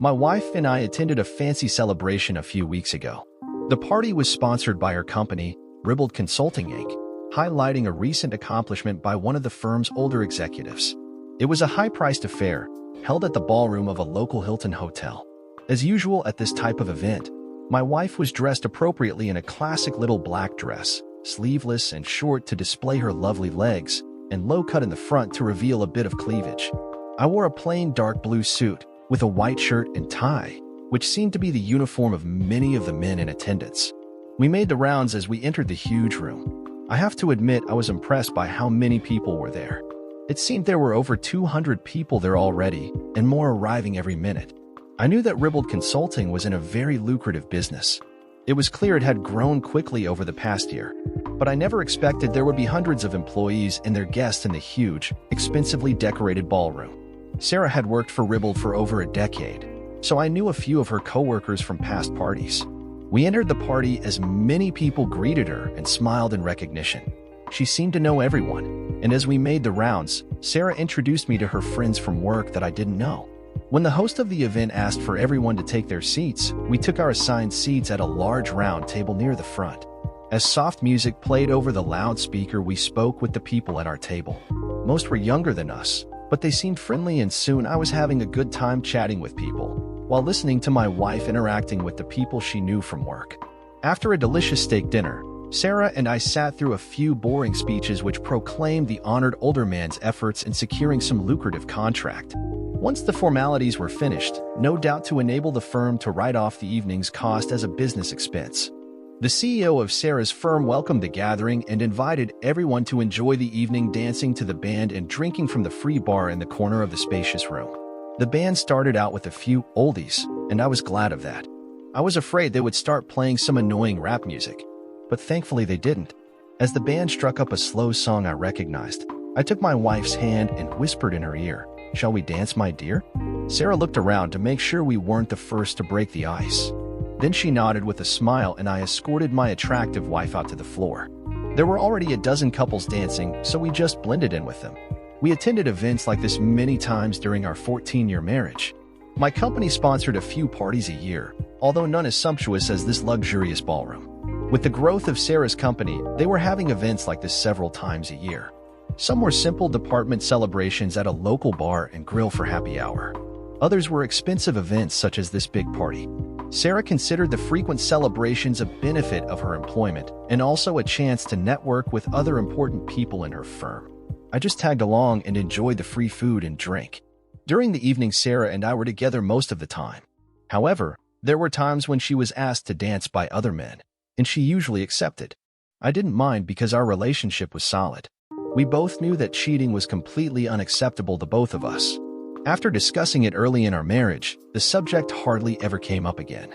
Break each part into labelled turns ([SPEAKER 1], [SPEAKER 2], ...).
[SPEAKER 1] My wife and I attended a fancy celebration a few weeks ago. The party was sponsored by her company, Ribbled Consulting Inc., highlighting a recent accomplishment by one of the firm's older executives. It was a high-priced affair, held at the ballroom of a local Hilton hotel. As usual at this type of event, my wife was dressed appropriately in a classic little black dress, sleeveless and short to display her lovely legs, and low-cut in the front to reveal a bit of cleavage. I wore a plain dark blue suit with a white shirt and tie, which seemed to be the uniform of many of the men in attendance. We made the rounds as we entered the huge room. I have to admit I was impressed by how many people were there. It seemed there were over 200 people there already, and more arriving every minute. I knew that Ribbled Consulting was in a very lucrative business. It was clear it had grown quickly over the past year, but I never expected there would be hundreds of employees and their guests in the huge, expensively decorated ballroom. Sarah had worked for Ribbled for over a decade, so I knew a few of her coworkers from past parties. We entered the party as many people greeted her and smiled in recognition. She seemed to know everyone, and as we made the rounds, Sarah introduced me to her friends from work that I didn't know. When the host of the event asked for everyone to take their seats, we took our assigned seats at a large round table near the front. As soft music played over the loudspeaker, we spoke with the people at our table. Most were younger than us, but they seemed friendly, and soon I was having a good time chatting with people, while listening to my wife interacting with the people she knew from work. After a delicious steak dinner, Sarah and I sat through a few boring speeches which proclaimed the honored older man's efforts in securing some lucrative contract. Once the formalities were finished, no doubt to enable the firm to write off the evening's cost as a business expense, the CEO of Sarah's firm welcomed the gathering and invited everyone to enjoy the evening, dancing to the band and drinking from the free bar in the corner of the spacious room. The band started out with a few oldies, and I was glad of that. I was afraid they would start playing some annoying rap music, but thankfully they didn't. As the band struck up a slow song I recognized, I took my wife's hand and whispered in her ear, "Shall we dance, my dear?" Sarah looked around to make sure we weren't the first to break the ice. Then she nodded with a smile, and I escorted my attractive wife out to the floor. There were already a dozen couples dancing, so we just blended in with them. We attended events like this many times during our 14-year marriage. My company sponsored a few parties a year, although none as sumptuous as this luxurious ballroom. With the growth of Sarah's company, they were having events like this several times a year. Some were simple department celebrations at a local bar and grill for happy hour. Others were expensive events such as this big party. Sarah considered the frequent celebrations a benefit of her employment and also a chance to network with other important people in her firm. I just tagged along and enjoyed the free food and drink. During the evening, Sarah and I were together most of the time. However, there were times when she was asked to dance by other men, and she usually accepted. I didn't mind because our relationship was solid. We both knew that cheating was completely unacceptable to both of us. After discussing it early in our marriage, the subject hardly ever came up again.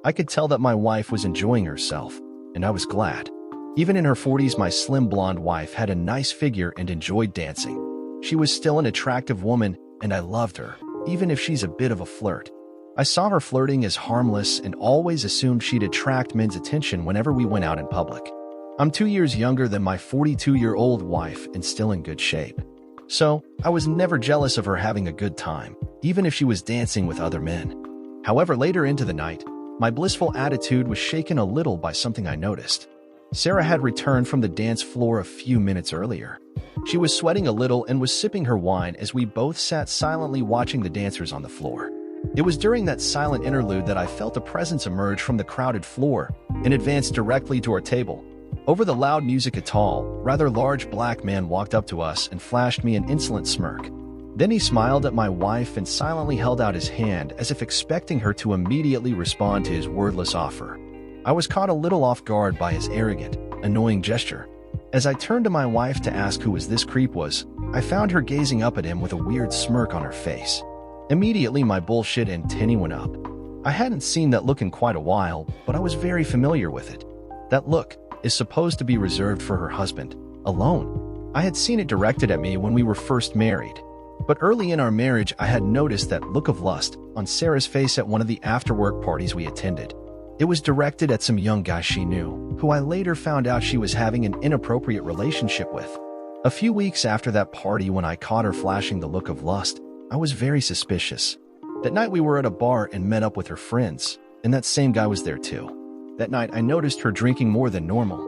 [SPEAKER 1] I could tell that my wife was enjoying herself, and I was glad. Even in her 40s, my slim blonde wife had a nice figure and enjoyed dancing. She was still an attractive woman, and I loved her, even if she's a bit of a flirt. I saw her flirting as harmless and always assumed she'd attract men's attention whenever we went out in public. I'm 2 years younger than my 42-year-old wife and still in good shape. So, I was never jealous of her having a good time, even if she was dancing with other men. However, later into the night, my blissful attitude was shaken a little by something I noticed. Sarah had returned from the dance floor a few minutes earlier. She was sweating a little and was sipping her wine as we both sat silently watching the dancers on the floor. It was during that silent interlude that I felt a presence emerge from the crowded floor and advanced directly to our table. Over the loud music, a tall, rather large black man walked up to us and flashed me an insolent smirk. Then he smiled at my wife and silently held out his hand as if expecting her to immediately respond to his wordless offer. I was caught a little off guard by his arrogant, annoying gesture. As I turned to my wife to ask who this creep was, I found her gazing up at him with a weird smirk on her face. Immediately, my bullshit antennae went up. I hadn't seen that look in quite a while, but I was very familiar with it. That look is supposed to be reserved for her husband, alone. I had seen it directed at me when we were first married. But early in our marriage, I had noticed that look of lust on Sarah's face at one of the after-work parties we attended. It was directed at some young guy she knew, who I later found out she was having an inappropriate relationship with. A few weeks after that party, when I caught her flashing the look of lust, I was very suspicious. That night we were at a bar and met up with her friends, and that same guy was there too. That night I noticed her drinking more than normal.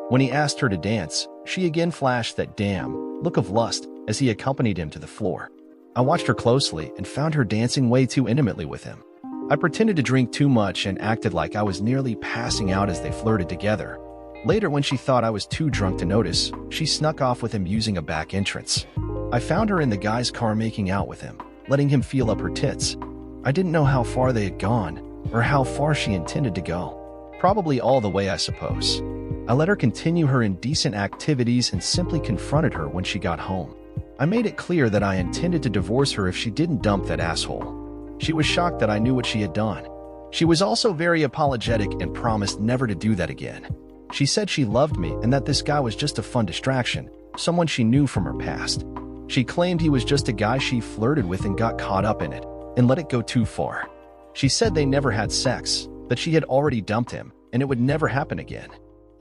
[SPEAKER 1] When he asked her to dance, she again flashed that damn look of lust as he accompanied him to the floor. I watched her closely and found her dancing way too intimately with him. I pretended to drink too much and acted like I was nearly passing out as they flirted together. Later, when she thought I was too drunk to notice, she snuck off with him using a back entrance. I found her in the guy's car making out with him, letting him feel up her tits. I didn't know how far they had gone, or how far she intended to go. Probably all the way, I suppose. I let her continue her indecent activities and simply confronted her when she got home. I made it clear that I intended to divorce her if she didn't dump that asshole. She was shocked that I knew what she had done. She was also very apologetic and promised never to do that again. She said she loved me and that this guy was just a fun distraction, someone she knew from her past. She claimed he was just a guy she flirted with and got caught up in it, and let it go too far. She said they never had sex, that she had already dumped him, and it would never happen again.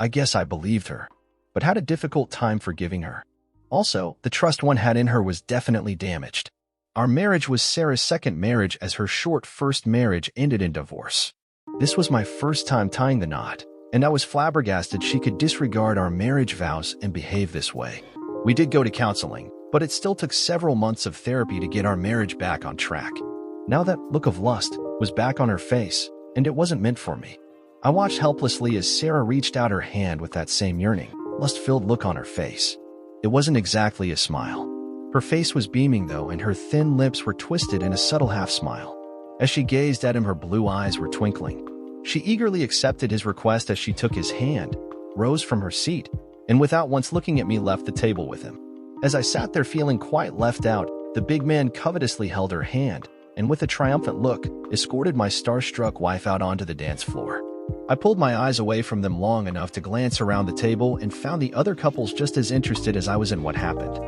[SPEAKER 1] I guess I believed her, but had a difficult time forgiving her. Also, the trust one had in her was definitely damaged. Our marriage was Sarah's second marriage, as her short first marriage ended in divorce. This was my first time tying the knot, and I was flabbergasted she could disregard our marriage vows and behave this way. We did go to counseling, but it still took several months of therapy to get our marriage back on track. Now that look of lust was back on her face, and it wasn't meant for me. I watched helplessly as Sarah reached out her hand with that same yearning, lust-filled look on her face. It wasn't exactly a smile. Her face was beaming though, and her thin lips were twisted in a subtle half-smile. As she gazed at him, her blue eyes were twinkling. She eagerly accepted his request as she took his hand, rose from her seat, and without once looking at me left the table with him. As I sat there feeling quite left out, the big man covetously held her hand, and with a triumphant look, escorted my starstruck wife out onto the dance floor. I pulled my eyes away from them long enough to glance around the table and found the other couples just as interested as I was in what happened.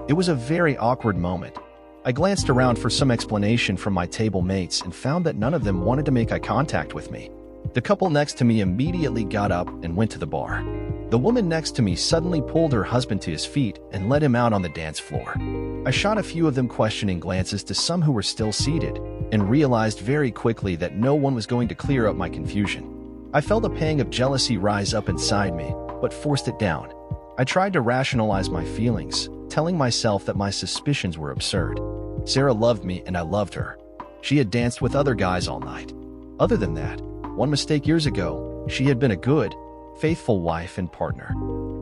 [SPEAKER 1] It was a very awkward moment. I glanced around for some explanation from my table mates and found that none of them wanted to make eye contact with me. The couple next to me immediately got up and went to the bar. The woman next to me suddenly pulled her husband to his feet and led him out on the dance floor. I shot a few of them questioning glances to some who were still seated, and realized very quickly that no one was going to clear up my confusion. I felt a pang of jealousy rise up inside me, but forced it down. I tried to rationalize my feelings, telling myself that my suspicions were absurd. Sarah loved me and I loved her. She had danced with other guys all night. Other than that, one mistake years ago, she had been a good, faithful wife and partner.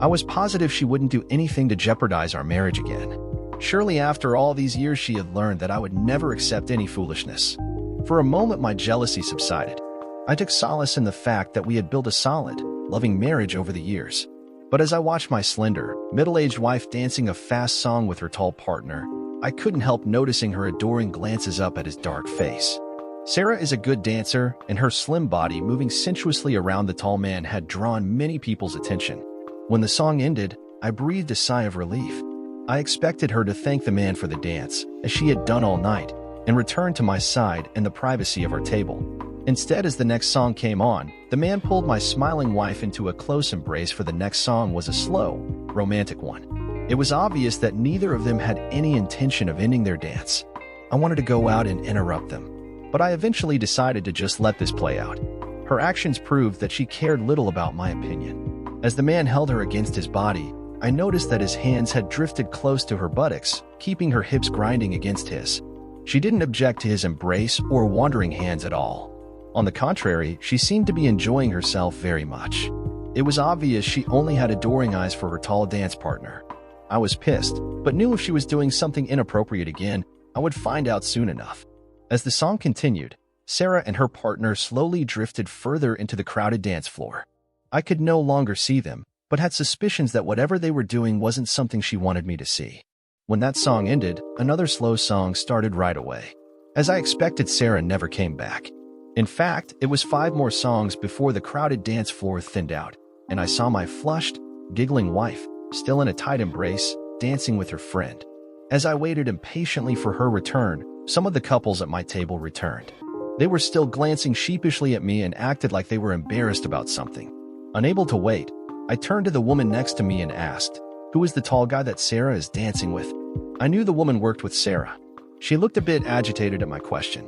[SPEAKER 1] I was positive she wouldn't do anything to jeopardize our marriage again. Surely after all these years she had learned that I would never accept any foolishness. For a moment my jealousy subsided. I took solace in the fact that we had built a solid, loving marriage over the years. But as I watched my slender, middle-aged wife dancing a fast song with her tall partner, I couldn't help noticing her adoring glances up at his dark face. Sarah is a good dancer, and her slim body moving sensuously around the tall man had drawn many people's attention. When the song ended, I breathed a sigh of relief. I expected her to thank the man for the dance, as she had done all night, and return to my side in the privacy of our table. Instead, as the next song came on, the man pulled my smiling wife into a close embrace, for the next song was a slow, romantic one. It was obvious that neither of them had any intention of ending their dance. I wanted to go out and interrupt them, but I eventually decided to just let this play out. Her actions proved that she cared little about my opinion. As the man held her against his body, I noticed that his hands had drifted close to her buttocks, keeping her hips grinding against his. She didn't object to his embrace or wandering hands at all. On the contrary, she seemed to be enjoying herself very much. It was obvious she only had adoring eyes for her tall dance partner. I was pissed, but knew if she was doing something inappropriate again, I would find out soon enough. As the song continued, Sarah and her partner slowly drifted further into the crowded dance floor. I could no longer see them, but had suspicions that whatever they were doing wasn't something she wanted me to see. When that song ended, another slow song started right away. As I expected, Sarah never came back. In fact, it was 5 more songs before the crowded dance floor thinned out, and I saw my flushed, giggling wife, still in a tight embrace, dancing with her friend. As I waited impatiently for her return, some of the couples at my table returned. They were still glancing sheepishly at me and acted like they were embarrassed about something. Unable to wait, I turned to the woman next to me and asked, "Who is the tall guy that Sarah is dancing with?" I knew the woman worked with Sarah. She looked a bit agitated at my question.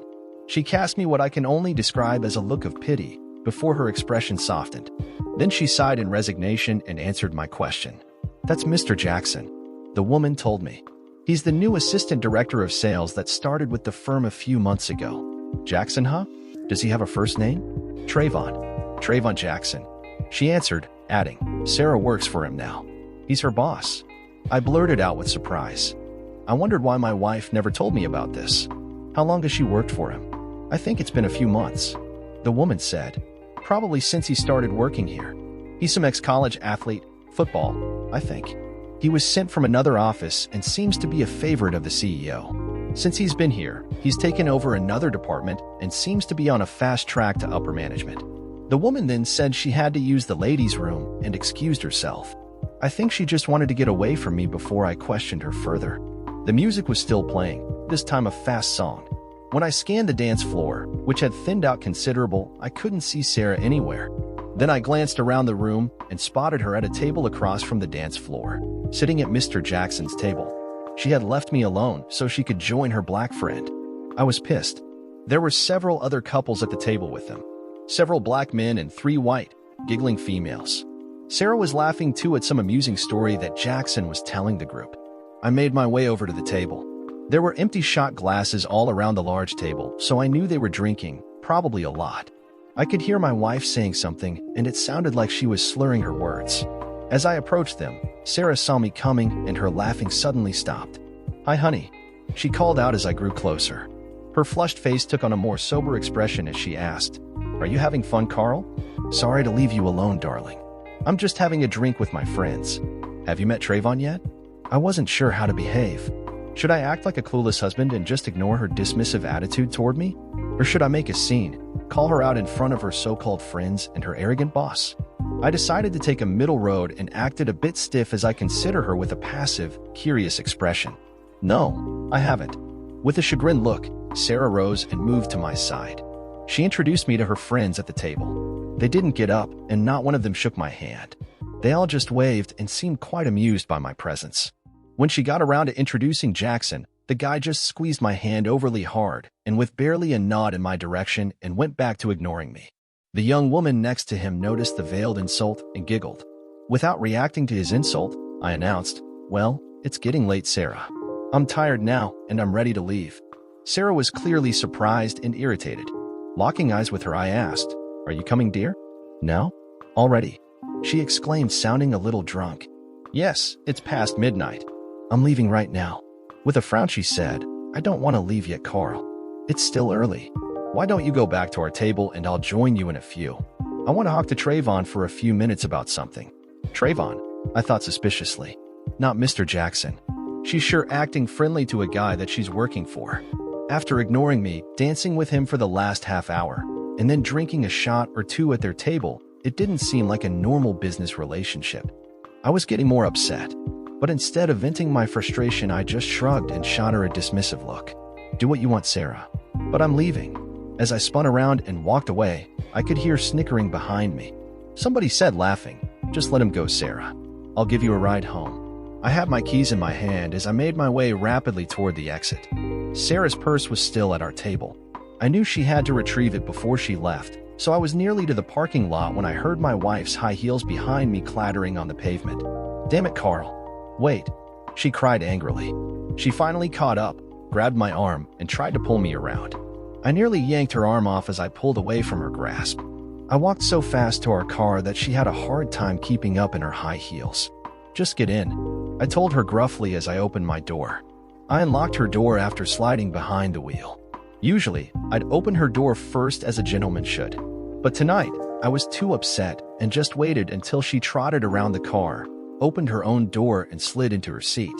[SPEAKER 1] She cast me what I can only describe as a look of pity before her expression softened. Then she sighed in resignation and answered my question. "That's Mr. Jackson," the woman told me. "He's the new assistant director of sales that started with the firm a few months ago." "Jackson, huh? Does he have a first name?" Trayvon Jackson," she answered, adding, "Sarah works for him now. He's her boss." I blurted out with surprise. I wondered why my wife never told me about this. "How long has she worked for him?" "I think it's been a few months," the woman said. "Probably since he started working here. He's some ex-college athlete, football, I think. He was sent from another office and seems to be a favorite of the CEO. Since he's been here, he's taken over another department and seems to be on a fast track to upper management." The woman then said she had to use the ladies' room and excused herself. I think she just wanted to get away from me before I questioned her further. The music was still playing, this time a fast song. When I scanned the dance floor, which had thinned out considerable, I couldn't see Sarah anywhere. Then I glanced around the room and spotted her at a table across from the dance floor, sitting at Mr. Jackson's table. She had left me alone so she could join her black friend. I was pissed. There were several other couples at the table with them. Several black men and 3 white, giggling females. Sarah was laughing too at some amusing story that Jackson was telling the group. I made my way over to the table. There were empty shot glasses all around the large table, so I knew they were drinking, probably a lot. I could hear my wife saying something, and it sounded like she was slurring her words. As I approached them, Sarah saw me coming, and her laughing suddenly stopped. "Hi, honey," she called out as I grew closer. Her flushed face took on a more sober expression as she asked, "Are you having fun, Carl?" "Sorry to leave you alone, darling. I'm just having a drink with my friends. Have you met Trayvon yet?" I wasn't sure how to behave. Should I act like a clueless husband and just ignore her dismissive attitude toward me? Or should I make a scene, call her out in front of her so-called friends and her arrogant boss? I decided to take a middle road and acted a bit stiff as I consider her with a passive, curious expression. "No, I haven't." With a chagrined look, Sarah rose and moved to my side. She introduced me to her friends at the table. They didn't get up, and not one of them shook my hand. They all just waved and seemed quite amused by my presence. When she got around to introducing Jackson, the guy just squeezed my hand overly hard and with barely a nod in my direction and went back to ignoring me. The young woman next to him noticed the veiled insult and giggled. Without reacting to his insult, I announced, "Well, it's getting late, Sarah. I'm tired now and I'm ready to leave." Sarah was clearly surprised and irritated. Locking eyes with her, I asked, "Are you coming, dear?" "Now? Already?" she exclaimed, sounding a little drunk. "Yes, it's past midnight. I'm leaving right now." With a frown, she said, "I don't want to leave yet, Carl. It's still early. Why don't you go back to our table and I'll join you in a few? I want to talk to Trayvon for a few minutes about something." "Trayvon?" I thought suspiciously. "Not Mr. Jackson." She's sure acting friendly to a guy that she's working for. After ignoring me, dancing with him for the last half hour, and then drinking a shot or two at their table, it didn't seem like a normal business relationship. I was getting more upset. But instead of venting my frustration, I just shrugged and shot her a dismissive look. "Do what you want, Sarah. But I'm leaving." As I spun around and walked away, I could hear snickering behind me. Somebody said, laughing, "Just let him go, Sarah. I'll give you a ride home." I had my keys in my hand as I made my way rapidly toward the exit. Sarah's purse was still at our table. I knew she had to retrieve it before she left, so I was nearly to the parking lot when I heard my wife's high heels behind me clattering on the pavement. "Damn it, Carl. Wait," she cried angrily. She finally caught up, grabbed my arm, and tried to pull me around. I nearly yanked her arm off as I pulled away from her grasp. I walked so fast to our car that she had a hard time keeping up in her high heels. "Just get in," I told her gruffly as I opened my door. I unlocked her door after sliding behind the wheel. Usually, I'd open her door first as a gentleman should. But tonight, I was too upset and just waited until she trotted around the car, opened her own door, and slid into her seat.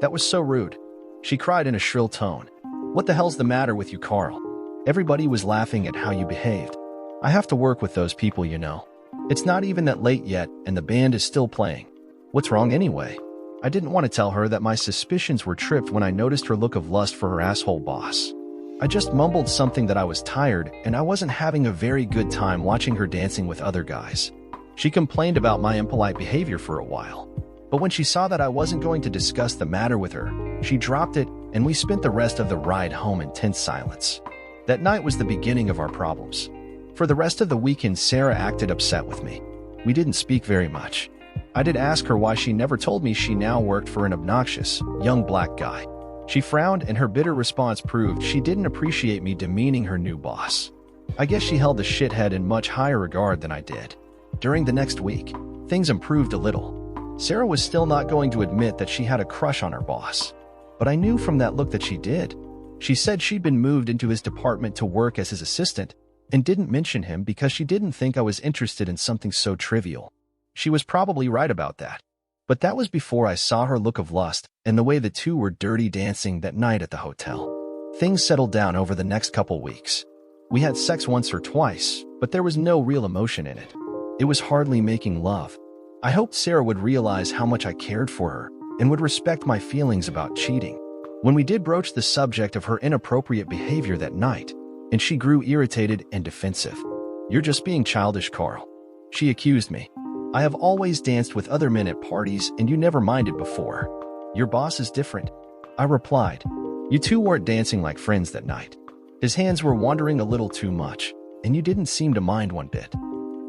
[SPEAKER 1] "That was so rude," she cried in a shrill tone. "What the hell's the matter with you, Carl? Everybody was laughing at how you behaved. I have to work with those people, you know. It's not even that late yet, and the band is still playing. What's wrong anyway?" I didn't want to tell her that my suspicions were tripped when I noticed her look of lust for her asshole boss. I just mumbled something that I was tired and I wasn't having a very good time watching her dancing with other guys. She complained about my impolite behavior for a while, but when she saw that I wasn't going to discuss the matter with her, she dropped it and we spent the rest of the ride home in tense silence. That night was the beginning of our problems. For the rest of the weekend, Sarah acted upset with me. We didn't speak very much. I did ask her why she never told me she now worked for an obnoxious, young black guy. She frowned, and her bitter response proved she didn't appreciate me demeaning her new boss. I guess she held the shithead in much higher regard than I did. During the next week, things improved a little. Sarah was still not going to admit that she had a crush on her boss. But I knew from that look that she did. She said she'd been moved into his department to work as his assistant, and didn't mention him because she didn't think I was interested in something so trivial. She was probably right about that. But that was before I saw her look of lust and the way the two were dirty dancing that night at the hotel. Things settled down over the next couple weeks. We had sex once or twice, but there was no real emotion in it. It was hardly making love. I hoped Sarah would realize how much I cared for her and would respect my feelings about cheating. When we did broach the subject of her inappropriate behavior that night, and she grew irritated and defensive. "You're just being childish, Carl," she accused me. "I have always danced with other men at parties and you never minded before. Your boss is different." I replied, "You two weren't dancing like friends that night. His hands were wandering a little too much, and you didn't seem to mind one bit."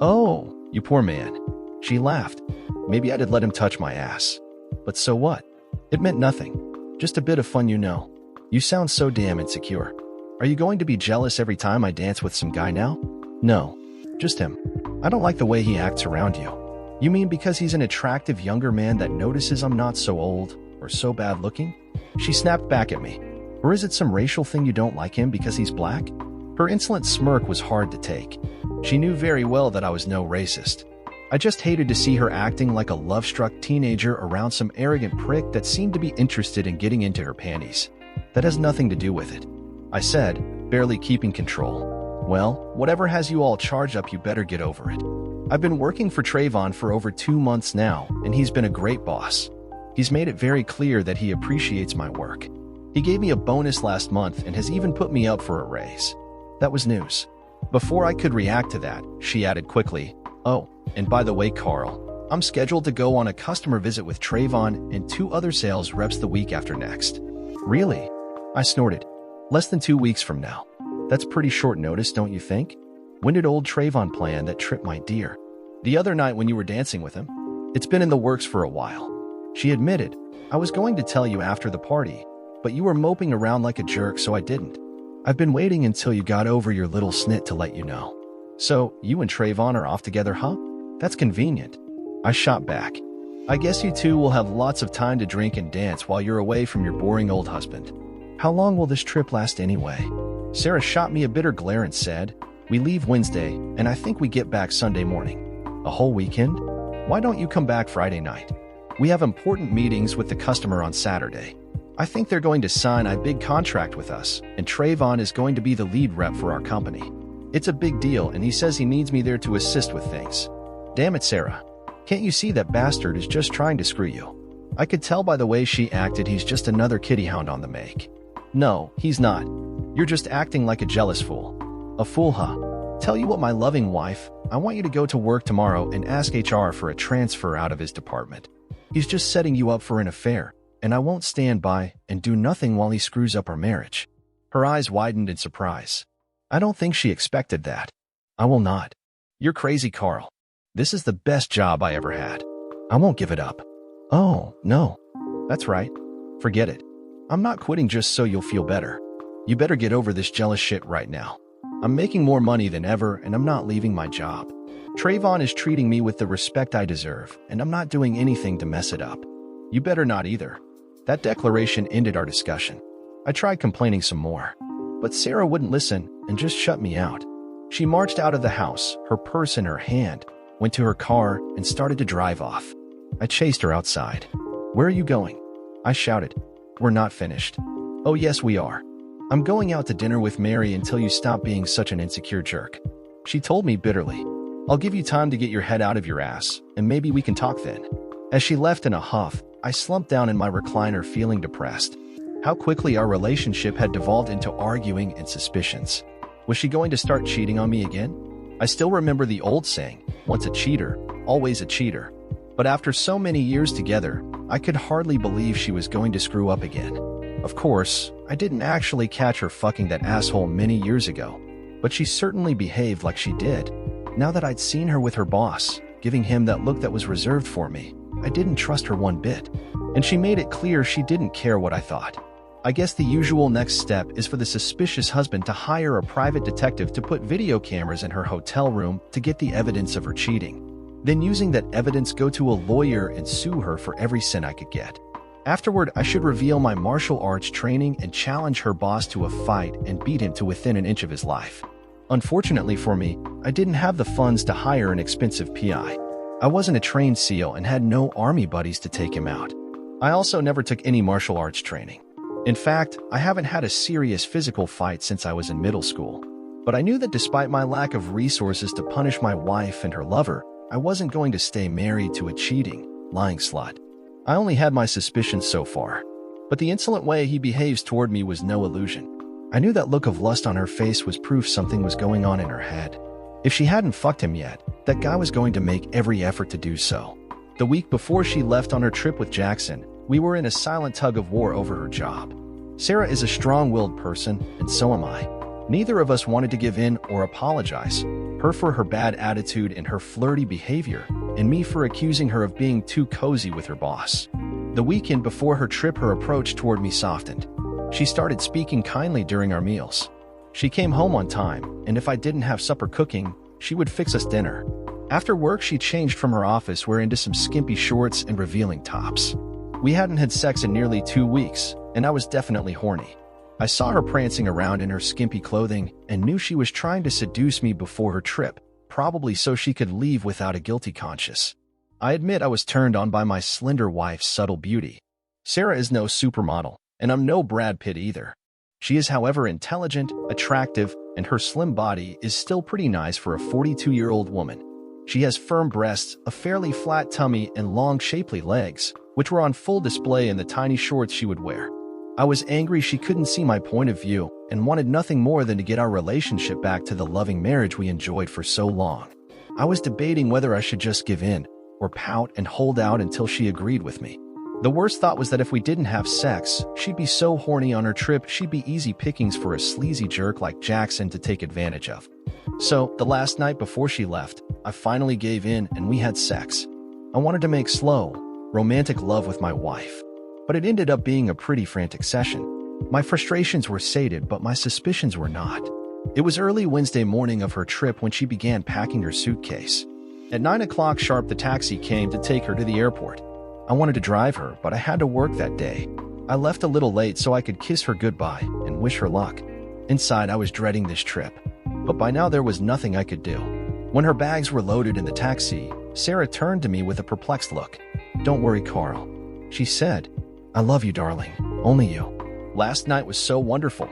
[SPEAKER 1] "Oh, you poor man." She laughed. "Maybe I did let him touch my ass. But so what? It meant nothing. Just a bit of fun, you know. You sound so damn insecure. Are you going to be jealous every time I dance with some guy now?" "No, just him. I don't like the way he acts around you." "You mean because he's an attractive younger man that notices I'm not so old or so bad looking?" She snapped back at me. "Or is it some racial thing you don't like him because he's black?" Her insolent smirk was hard to take. She knew very well that I was no racist. I just hated to see her acting like a love-struck teenager around some arrogant prick that seemed to be interested in getting into her panties. "That has nothing to do with it," I said, barely keeping control. "Well, whatever has you all charged up, you better get over it. I've been working for Trayvon for over 2 months now, and he's been a great boss. He's made it very clear that he appreciates my work. He gave me a bonus last month and has even put me up for a raise." That was news. Before I could react to that, she added quickly, "Oh, and by the way, Carl, I'm scheduled to go on a customer visit with Trayvon and 2 other sales reps the week after next." "Really?" I snorted. "Less than 2 weeks from now. That's pretty short notice, don't you think? When did old Trayvon plan that trip, my dear?" "The other night when you were dancing with him. It's been in the works for a while." She admitted, "I was going to tell you after the party, but you were moping around like a jerk, so I didn't. I've been waiting until you got over your little snit to let you know." "So, you and Trayvon are off together, huh? That's convenient." I shot back. "I guess you two will have lots of time to drink and dance while you're away from your boring old husband. How long will this trip last anyway?" Sarah shot me a bitter glare and said, "We leave Wednesday, and I think we get back Sunday morning." "A whole weekend? Why don't you come back Friday night? We have important meetings with the customer on Saturday. I think they're going to sign a big contract with us, and Trayvon is going to be the lead rep for our company. It's a big deal, and he says he needs me there to assist with things." "Damn it, Sarah. Can't you see that bastard is just trying to screw you?" I could tell by the way she acted he's just another kitty hound on the make. "No, he's not. You're just acting like a jealous fool." "A fool, huh? Tell you what, my loving wife, I want you to go to work tomorrow and ask HR for a transfer out of his department. He's just setting you up for an affair, and I won't stand by and do nothing while he screws up our marriage." Her eyes widened in surprise. I don't think she expected that. "I will not." "You're crazy, Carl. This is the best job I ever had. I won't give it up." "Oh, no. That's right. Forget it. I'm not quitting just so you'll feel better. You better get over this jealous shit right now. I'm making more money than ever, and I'm not leaving my job. Trayvon is treating me with the respect I deserve, and I'm not doing anything to mess it up. You better not either." That declaration ended our discussion. I tried complaining some more, but Sarah wouldn't listen and just shut me out. She marched out of the house, her purse in her hand, went to her car, and started to drive off. I chased her outside. "Where are you going?" I shouted. "We're not finished." "Oh yes, we are. I'm going out to dinner with Mary until you stop being such an insecure jerk," she told me bitterly. "I'll give you time to get your head out of your ass, and maybe we can talk then." As she left in a huff, I slumped down in my recliner feeling depressed. How quickly our relationship had devolved into arguing and suspicions. Was she going to start cheating on me again? I still remember the old saying, once a cheater, always a cheater. But after so many years together, I could hardly believe she was going to screw up again. Of course, I didn't actually catch her fucking that asshole many years ago, but she certainly behaved like she did. Now that I'd seen her with her boss, giving him that look that was reserved for me, I didn't trust her one bit. And she made it clear she didn't care what I thought. I guess the usual next step is for the suspicious husband to hire a private detective to put video cameras in her hotel room to get the evidence of her cheating. Then using that evidence go to a lawyer and sue her for every cent I could get. Afterward, I should reveal my martial arts training and challenge her boss to a fight and beat him to within an inch of his life. Unfortunately for me, I didn't have the funds to hire an expensive PI. I wasn't a trained SEAL and had no army buddies to take him out. I also never took any martial arts training. In fact, I haven't had a serious physical fight since I was in middle school. But I knew that despite my lack of resources to punish my wife and her lover, I wasn't going to stay married to a cheating, lying slut. I only had my suspicions so far. But the insolent way he behaves toward me was no illusion. I knew that look of lust on her face was proof something was going on in her head. If she hadn't fucked him yet, that guy was going to make every effort to do so. The week before she left on her trip with Jackson, we were in a silent tug-of-war over her job. Sarah is a strong-willed person, and so am I. Neither of us wanted to give in or apologize, her for her bad attitude and her flirty behavior, and me for accusing her of being too cozy with her boss. The weekend before her trip, her approach toward me softened. She started speaking kindly during our meals. She came home on time, and if I didn't have supper cooking, she would fix us dinner. After work, she changed from her office wear into some skimpy shorts and revealing tops. We hadn't had sex in nearly 2 weeks, and I was definitely horny. I saw her prancing around in her skimpy clothing and knew she was trying to seduce me before her trip, probably so she could leave without a guilty conscience. I admit I was turned on by my slender wife's subtle beauty. Sarah is no supermodel, and I'm no Brad Pitt either. She is, however, intelligent, attractive, and her slim body is still pretty nice for a 42-year-old woman. She has firm breasts, a fairly flat tummy, and long, shapely legs, which were on full display in the tiny shorts she would wear. I was angry she couldn't see my point of view and wanted nothing more than to get our relationship back to the loving marriage we enjoyed for so long. I was debating whether I should just give in or pout and hold out until she agreed with me. The worst thought was that if we didn't have sex, she'd be so horny on her trip she'd be easy pickings for a sleazy jerk like Jackson to take advantage of. So, the last night before she left, I finally gave in and we had sex. I wanted to make slow, romantic love with my wife, but it ended up being a pretty frantic session. My frustrations were sated, but my suspicions were not. It was early Wednesday morning of her trip when she began packing her suitcase. At 9 o'clock sharp, the taxi came to take her to the airport. I wanted to drive her, but I had to work that day. I left a little late so I could kiss her goodbye and wish her luck. Inside, I was dreading this trip, but by now there was nothing I could do. When her bags were loaded in the taxi, Sarah turned to me with a perplexed look. "Don't worry, Carl," she said. "I love you, darling. Only you. Last night was so wonderful.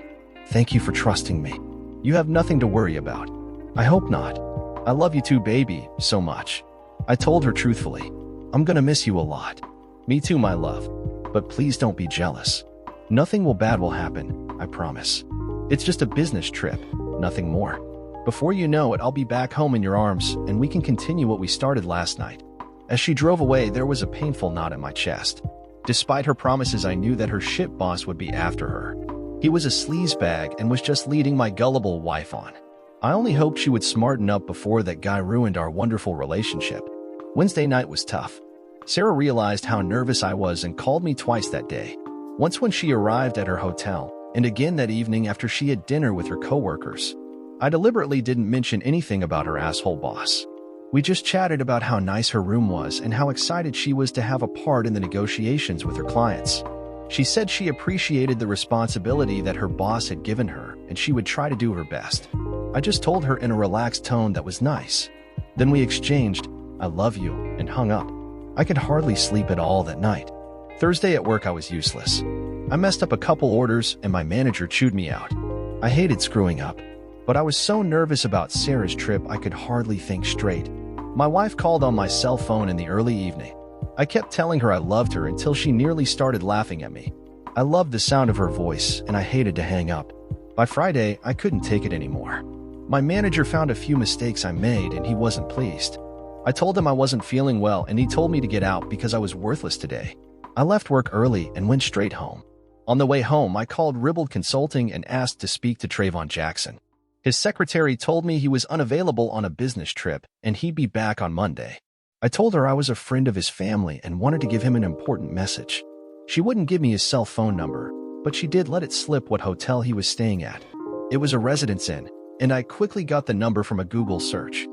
[SPEAKER 1] Thank you for trusting me. You have nothing to worry about." "I hope not. I love you too, baby, so much." I told her truthfully. "I'm gonna miss you a lot." "Me too, my love. But please don't be jealous. Nothing bad will happen, I promise. It's just a business trip, nothing more. Before you know it, I'll be back home in your arms, and we can continue what we started last night." As she drove away, there was a painful knot in my chest. Despite her promises, I knew that her shit boss would be after her. He was a sleazebag and was just leading my gullible wife on. I only hoped she would smarten up before that guy ruined our wonderful relationship. Wednesday night was tough. Sarah realized how nervous I was and called me twice that day. Once when she arrived at her hotel, and again that evening after she had dinner with her coworkers. I deliberately didn't mention anything about her asshole boss. We just chatted about how nice her room was and how excited she was to have a part in the negotiations with her clients. She said she appreciated the responsibility that her boss had given her and she would try to do her best. I just told her in a relaxed tone that was nice. Then we exchanged, "I love you," and hung up. I could hardly sleep at all that night. Thursday at work, I was useless. I messed up a couple orders and my manager chewed me out. I hated screwing up, but I was so nervous about Sarah's trip I could hardly think straight. My wife called on my cell phone in the early evening. I kept telling her I loved her until she nearly started laughing at me. I loved the sound of her voice and I hated to hang up. By Friday, I couldn't take it anymore. My manager found a few mistakes I made and he wasn't pleased. I told him I wasn't feeling well and he told me to get out because I was worthless today. I left work early and went straight home. On the way home, I called Ribbled Consulting and asked to speak to Trayvon Jackson. His secretary told me he was unavailable on a business trip and he'd be back on Monday. I told her I was a friend of his family and wanted to give him an important message. She wouldn't give me his cell phone number, but she did let it slip what hotel he was staying at. It was a Residence Inn, and I quickly got the number from a Google search.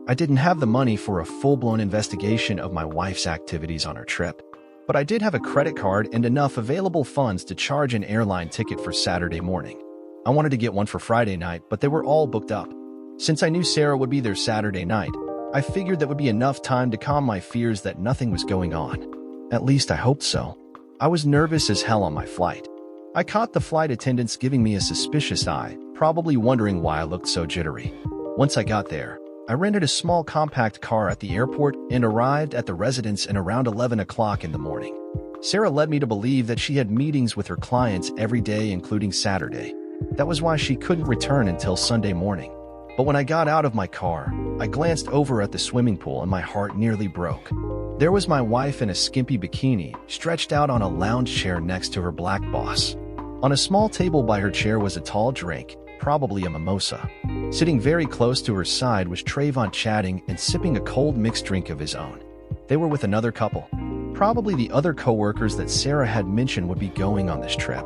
[SPEAKER 1] I didn't have the money for a full-blown investigation of my wife's activities on her trip, but I did have a credit card and enough available funds to charge an airline ticket for Saturday morning. I wanted to get one for Friday night, but they were all booked up. Since I knew Sarah would be there Saturday night, I figured that would be enough time to calm my fears that nothing was going on. At least I hoped so. I was nervous as hell on my flight. I caught the flight attendants giving me a suspicious eye, probably wondering why I looked so jittery. Once I got there, I rented a small compact car at the airport and arrived at the residence at around 11 o'clock in the morning. Sarah led me to believe that she had meetings with her clients every day, including Saturday. That was why she couldn't return until Sunday morning. But when I got out of my car, I glanced over at the swimming pool and my heart nearly broke. There was my wife in a skimpy bikini, stretched out on a lounge chair next to her black boss. On a small table by her chair was a tall drink, probably a mimosa. Sitting very close to her side was Trayvon, chatting and sipping a cold mixed drink of his own. They were with another couple, probably the other co-workers that Sarah had mentioned would be going on this trip.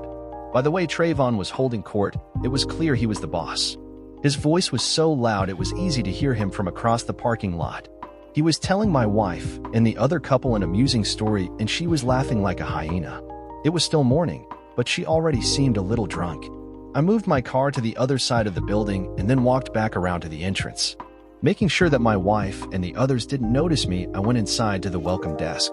[SPEAKER 1] By the way Trayvon was holding court, it was clear he was the boss. His voice was so loud it was easy to hear him from across the parking lot. He was telling my wife and the other couple an amusing story, and she was laughing like a hyena. It was still morning, but she already seemed a little drunk. I moved my car to the other side of the building and then walked back around to the entrance. Making sure that my wife and the others didn't notice me, I went inside to the welcome desk.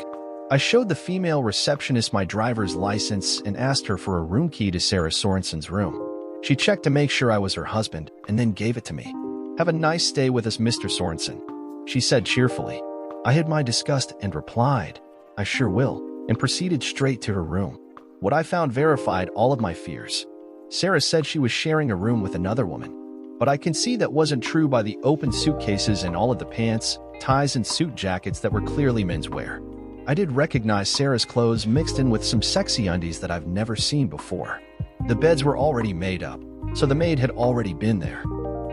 [SPEAKER 1] I showed the female receptionist my driver's license and asked her for a room key to Sarah Sorensen's room. She checked to make sure I was her husband and then gave it to me. "Have a nice stay with us, Mr. Sorensen," she said cheerfully. I hid my disgust and replied, "I sure will," and proceeded straight to her room. What I found verified all of my fears. Sarah said she was sharing a room with another woman, but I can see that wasn't true by the open suitcases and all of the pants, ties, and suit jackets that were clearly menswear. I did recognize Sarah's clothes mixed in with some sexy undies that I've never seen before. The beds were already made up, so the maid had already been there.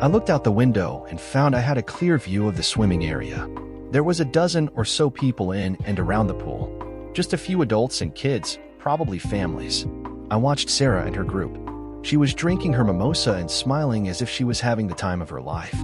[SPEAKER 1] I looked out the window and found I had a clear view of the swimming area. There was a dozen or so people in and around the pool. Just a few adults and kids, probably families. I watched Sarah and her group. She was drinking her mimosa and smiling as if she was having the time of her life.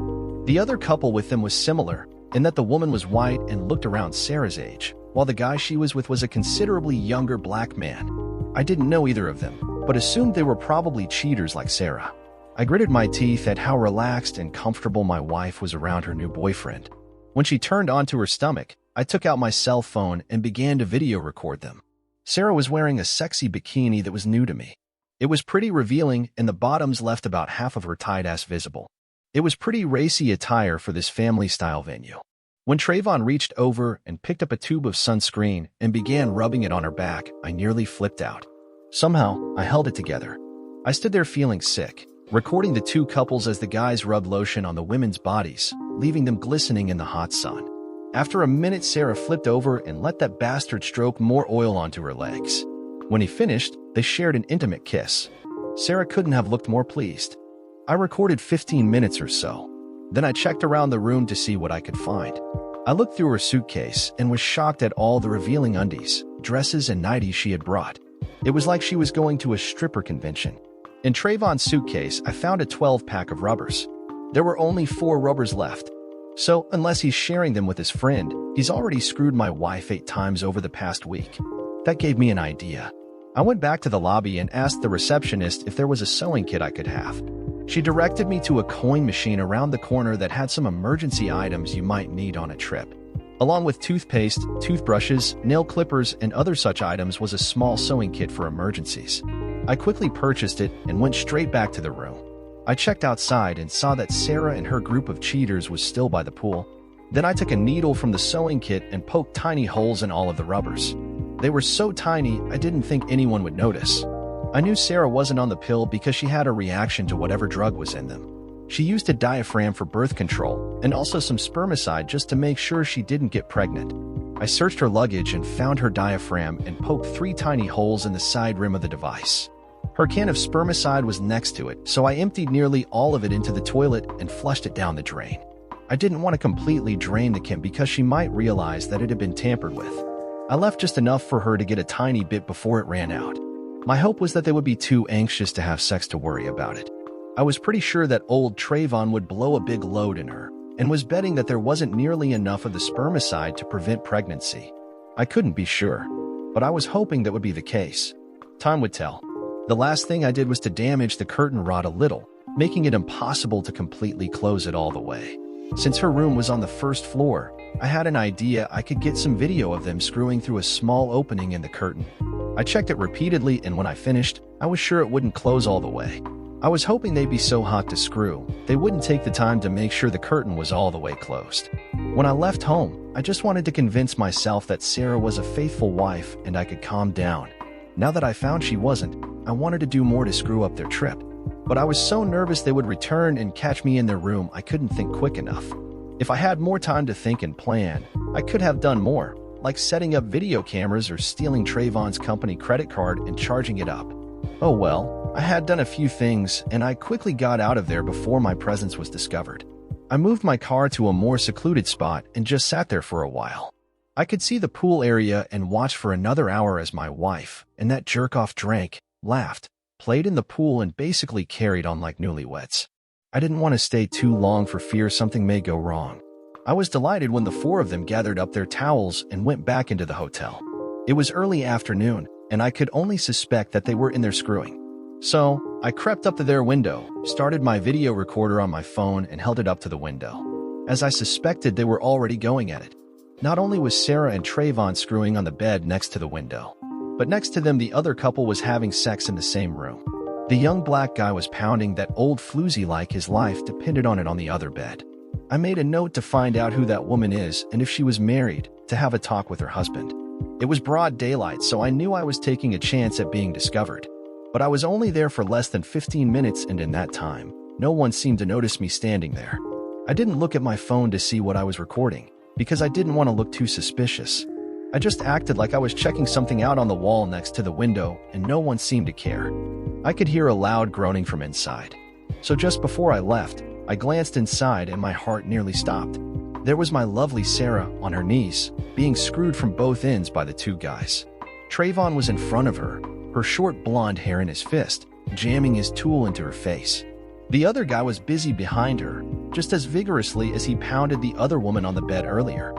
[SPEAKER 1] The other couple with them was similar, in that the woman was white and looked around Sarah's age, while the guy she was with was a considerably younger black man. I didn't know either of them, but assumed they were probably cheaters like Sarah. I gritted my teeth at how relaxed and comfortable my wife was around her new boyfriend. When she turned onto her stomach, I took out my cell phone and began to video record them. Sarah was wearing a sexy bikini that was new to me. It was pretty revealing, and the bottoms left about half of her tight ass visible. It was pretty racy attire for this family-style venue. When Trayvon reached over and picked up a tube of sunscreen and began rubbing it on her back, I nearly flipped out. Somehow, I held it together. I stood there feeling sick, recording the two couples as the guys rubbed lotion on the women's bodies, leaving them glistening in the hot sun. After a minute, Sarah flipped over and let that bastard stroke more oil onto her legs. When he finished, they shared an intimate kiss. Sarah couldn't have looked more pleased. I recorded 15 minutes or so. Then I checked around the room to see what I could find. I looked through her suitcase and was shocked at all the revealing undies, dresses, and nighties she had brought. It was like she was going to a stripper convention. In Trayvon's suitcase, I found a 12-pack of rubbers. There were only 4 rubbers left. So, unless he's sharing them with his friend, he's already screwed my wife 8 times over the past week. That gave me an idea. I went back to the lobby and asked the receptionist if there was a sewing kit I could have. She directed me to a coin machine around the corner that had some emergency items you might need on a trip. Along with toothpaste, toothbrushes, nail clippers, and other such items was a small sewing kit for emergencies. I quickly purchased it and went straight back to the room. I checked outside and saw that Sarah and her group of cheaters was still by the pool. Then I took a needle from the sewing kit and poked tiny holes in all of the rubbers. They were so tiny, I didn't think anyone would notice. I knew Sarah wasn't on the pill because she had a reaction to whatever drug was in them. She used a diaphragm for birth control and also some spermicide just to make sure she didn't get pregnant. I searched her luggage and found her diaphragm and poked 3 tiny holes in the side rim of the device. Her can of spermicide was next to it, so I emptied nearly all of it into the toilet and flushed it down the drain. I didn't want to completely drain the can because she might realize that it had been tampered with. I left just enough for her to get a tiny bit before it ran out. My hope was that they would be too anxious to have sex to worry about it. I was pretty sure that old Trayvon would blow a big load in her, and was betting that there wasn't nearly enough of the spermicide to prevent pregnancy. I couldn't be sure, but I was hoping that would be the case. Time would tell. The last thing I did was to damage the curtain rod a little, making it impossible to completely close it all the way. Since her room was on the first floor, I had an idea I could get some video of them screwing through a small opening in the curtain. I checked it repeatedly, and when I finished, I was sure it wouldn't close all the way. I was hoping they'd be so hot to screw, they wouldn't take the time to make sure the curtain was all the way closed. When I left home, I just wanted to convince myself that Sarah was a faithful wife and I could calm down. Now that I found she wasn't, I wanted to do more to screw up their trip. But I was so nervous they would return and catch me in their room I couldn't think quick enough. If I had more time to think and plan, I could have done more, like setting up video cameras or stealing Trayvon's company credit card and charging it up. Oh well, I had done a few things, and I quickly got out of there before my presence was discovered. I moved my car to a more secluded spot and just sat there for a while. I could see the pool area and watched for another hour as my wife and that jerk-off drank, laughed, played in the pool, and basically carried on like newlyweds. I didn't want to stay too long for fear something may go wrong. I was delighted when the 4 of them gathered up their towels and went back into the hotel. It was early afternoon, and I could only suspect that they were in there screwing. So, I crept up to their window, started my video recorder on my phone, and held it up to the window. As I suspected, they were already going at it. Not only was Sarah and Trayvon screwing on the bed next to the window, but next to them the other couple was having sex in the same room. The young black guy was pounding that old floozy like his life depended on it on the other bed. I made a note to find out who that woman is and if she was married, to have a talk with her husband. It was broad daylight, so I knew I was taking a chance at being discovered. But I was only there for less than 15 minutes, and in that time, no one seemed to notice me standing there. I didn't look at my phone to see what I was recording, because I didn't want to look too suspicious. I just acted like I was checking something out on the wall next to the window, and no one seemed to care. I could hear a loud groaning from inside. So just before I left, I glanced inside and my heart nearly stopped. There was my lovely Sarah on her knees, being screwed from both ends by the 2 guys. Trayvon was in front of her, her short blonde hair in his fist, jamming his tool into her face. The other guy was busy behind her, just as vigorously as he pounded the other woman on the bed earlier.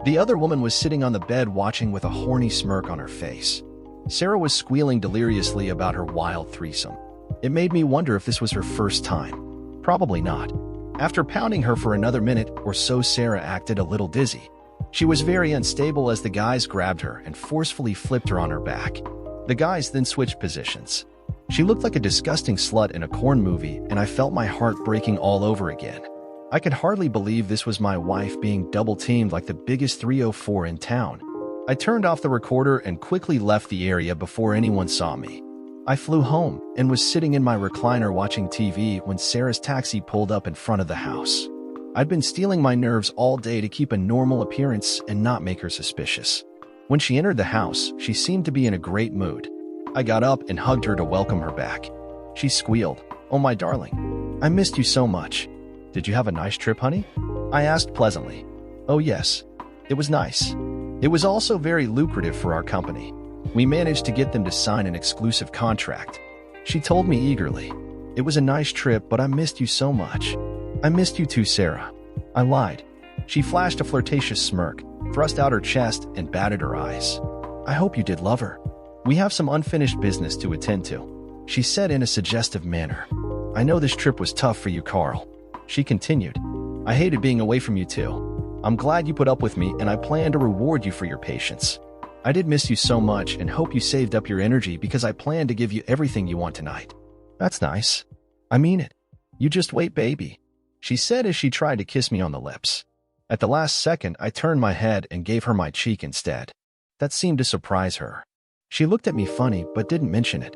[SPEAKER 1] The other woman was sitting on the bed watching with a horny smirk on her face. Sarah was squealing deliriously about her wild threesome. It made me wonder if this was her first time. Probably not. After pounding her for another minute or so, Sarah acted a little dizzy. She was very unstable as the guys grabbed her and forcefully flipped her on her back. The guys then switched positions. She looked like a disgusting slut in a corn movie, and I felt my heart breaking all over again. I could hardly believe this was my wife being double-teamed like the biggest 304 in town. I turned off the recorder and quickly left the area before anyone saw me. I flew home and was sitting in my recliner watching TV when Sarah's taxi pulled up in front of the house. I'd been steeling my nerves all day to keep a normal appearance and not make her suspicious. When she entered the house, she seemed to be in a great mood. I got up and hugged her to welcome her back. She squealed, "Oh, my darling. I missed you so much. Did you have a nice trip, honey?" I asked pleasantly. "Oh, yes. It was nice. It was also very lucrative for our company. We managed to get them to sign an exclusive contract." She told me eagerly. "It was a nice trip, but I missed you so much." "I missed you too, Sarah." I lied. She flashed a flirtatious smirk, thrust out her chest, and batted her eyes. "I hope you did love her. We have some unfinished business to attend to," she said in a suggestive manner. "I know this trip was tough for you, Carl," she continued. "I hated being away from you too. I'm glad you put up with me, and I plan to reward you for your patience. I did miss you so much and hope you saved up your energy because I plan to give you everything you want tonight." "That's nice. I mean it. You just wait, baby," she said as she tried to kiss me on the lips. At the last second, I turned my head and gave her my cheek instead. That seemed to surprise her. She looked at me funny but didn't mention it.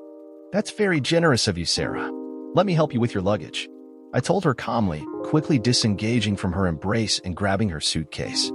[SPEAKER 1] "That's very generous of you, Sarah. Let me help you with your luggage," I told her calmly, quickly disengaging from her embrace and grabbing her suitcase.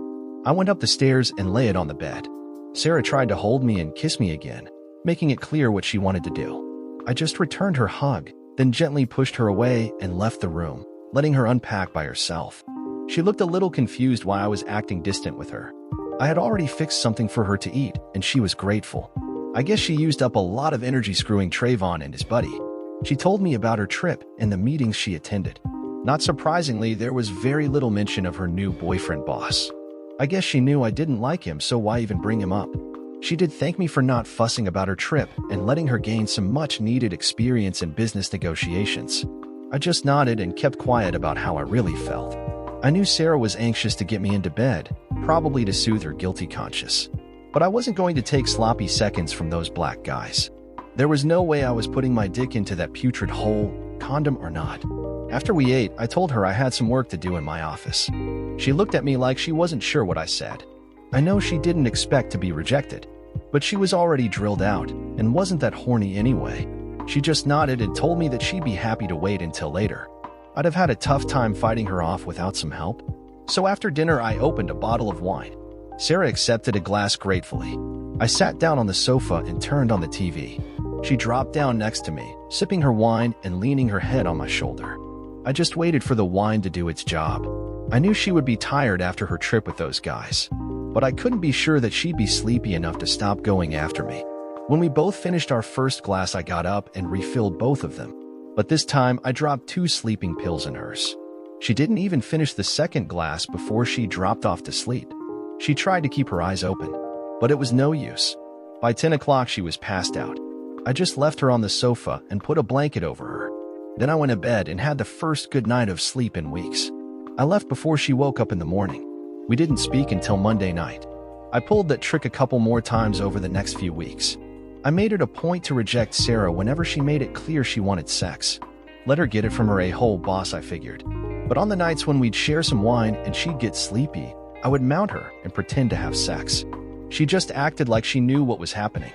[SPEAKER 1] I went up the stairs and lay it on the bed. Sarah tried to hold me and kiss me again, making it clear what she wanted to do. I just returned her hug, then gently pushed her away and left the room, letting her unpack by herself. She looked a little confused why I was acting distant with her. I had already fixed something for her to eat, and she was grateful. I guess she used up a lot of energy screwing Trayvon and his buddy. She told me about her trip and the meetings she attended. Not surprisingly, there was very little mention of her new boyfriend boss. I guess she knew I didn't like him, so why even bring him up? She did thank me for not fussing about her trip and letting her gain some much-needed experience in business negotiations. I just nodded and kept quiet about how I really felt. I knew Sarah was anxious to get me into bed, probably to soothe her guilty conscience. But I wasn't going to take sloppy seconds from those black guys. There was no way I was putting my dick into that putrid hole, condom or not. After we ate, I told her I had some work to do in my office. She looked at me like she wasn't sure what I said. I know she didn't expect to be rejected, but she was already drilled out and wasn't that horny anyway. She just nodded and told me that she'd be happy to wait until later. I'd have had a tough time fighting her off without some help. So after dinner, I opened a bottle of wine. Sarah accepted a glass gratefully. I sat down on the sofa and turned on the TV. She dropped down next to me, sipping her wine and leaning her head on my shoulder. I just waited for the wine to do its job. I knew she would be tired after her trip with those guys, but I couldn't be sure that she'd be sleepy enough to stop going after me. When we both finished our first glass, I got up and refilled both of them. But this time, I dropped 2 sleeping pills in hers. She didn't even finish the second glass before she dropped off to sleep. She tried to keep her eyes open, but it was no use. By 10 o'clock, she was passed out. I just left her on the sofa and put a blanket over her. Then I went to bed and had the first good night of sleep in weeks. I left before she woke up in the morning. We didn't speak until Monday night. I pulled that trick a couple more times over the next few weeks. I made it a point to reject Sarah whenever she made it clear she wanted sex. Let her get it from her a-hole boss, I figured. But on the nights when we'd share some wine and she'd get sleepy, I would mount her and pretend to have sex. She just acted like she knew what was happening.